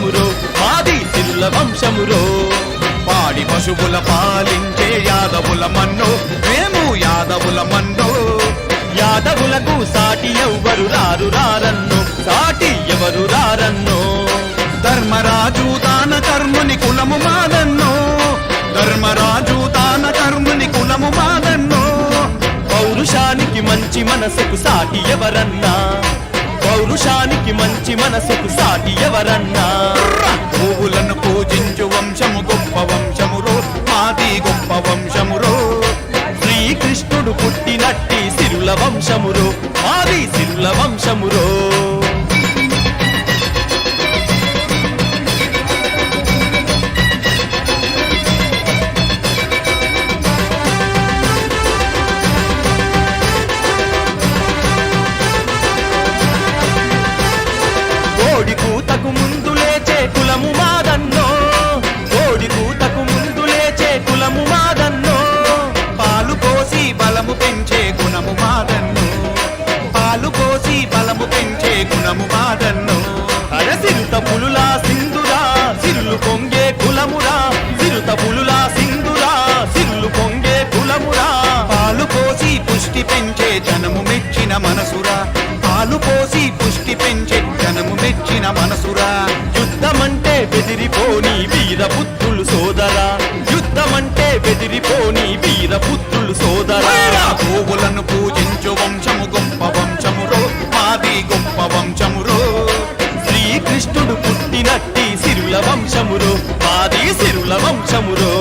వంశమురో మాది సిరుల వంశమురో పాడి పశువుల పాలించే యాదవుల మన్నో మేము యాదవుల మన్నో యాదవులకు సాటి ఎవ్వరు రారు రారన్నో సాటి ఎవరు రారన్నో ధర్మరాజు దాన కర్ముని కులము మాదన్నో ధర్మరాజు దాన కర్ముని కులము మాదన్నో పౌరుషానికి మంచి మనసుకు సాటి ఎవరన్నా పౌరుషానికి మంచి మనసుకు సాటి ఎవరన్నా పువ్వులను పూజించు వంశము గొప్ప వంశమురో మాది గొప్ప వంశమురో శ్రీకృష్ణుడు పుట్టినట్టి సిరుల వంశమురో మాది సిరుల వంశమురో కోడి కూతకు ముందు లేచే కులము మాదన్నో కోడి కూతకు ముందు లేచే కులము మాదన్నో పాలు పోసి బలము పెంచే గుణము మాదన్నో పాలు పోసి బలము పెంచే గుణము మాదన్నో అరసిరుత పులులా సింధురా సిరులు పొంగే కులమురా సిరుత పులులా సింధురా సిరులు పొంగే కులమురా పాలు పోసి పుష్టి పెంచే జనము మెచ్చిన మనసురా పాలు పోసి పుష్టి పెంచే జనము మెచ్చిన మనసురా యుద్ధమంటే బెదిరిపోని వీరపుత్రులు సోదరా యుద్ధమంటే బెదిరిపోని వీరపుత్రులు సోదరా గోవులను పూజించు వంశము గొప్ప వంశమురో మాది గొప్ప వంశమురో శ్రీకృష్ణుడు పుట్టినట్టి సిరుల వంశమురో మాది సిరుల వంశమురో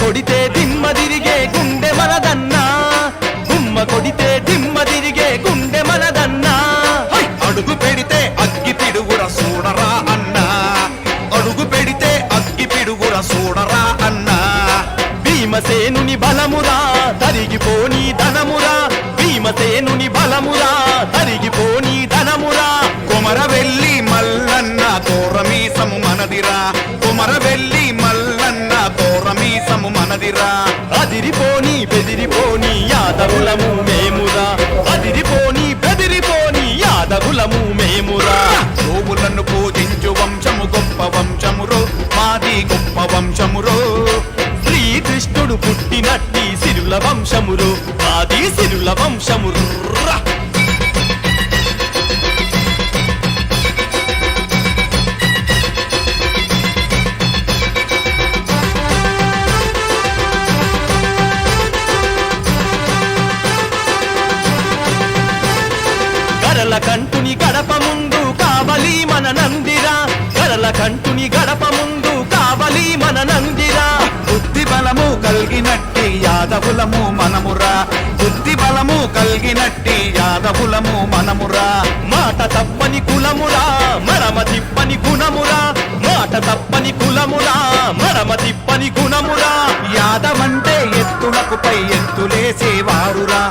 కొడితే దిమ్మ తిరిగే గుండె మనదన్నా గుమ్మ కొడితే దిమ్మ తిరిగే గుండె మనదన్నా అడుగు పెడితే అగ్గి పిడుగుర సూడరా అన్నా అడుగు పెడితే అగ్గి పిడుగుర సూడరా అన్నా భీమసేనుని బలమురా తరిగిపోని ధనమురా భీమసేనుని బలమురా తరిగిపోని ధనమురా కొమరవెల్లి మల్లన్న తోరమీసము మనదిరా కొమరవెల్లి మల్లన్న తోరమీసము మనదిరా అదిరిపోని బెదిరిపోని యాదవులము మేమురా అదిరిపోని బెదిరిపోని యాదవులము మేమురా గోవులను పూజించు వంశము గొప్ప వంశమురో మాది గొప్ప వంశమురో శ్రీకృష్ణుడు పుట్టినట్టి సిరుల వంశమురో మాది సిరుల వంశముర్రా గరల కంటుని గడప ముందు కావలి మన నందిరా గరల కంటుని గడప ముందు కావలి మన నందిరా బుద్ధి బలము కలిగినట్టి యాదవులము మనమురా బుద్ధి బలము కలిగినట్టి యాదవులము మనమురా మాట తప్పని కులమురా మరమ తిప్పని గుణమురా మాట తప్పని కులమురా మరమ తిప్పని గుణమురా యాదవంటే ఎత్తులకు పై ఎత్తులేసేవారురా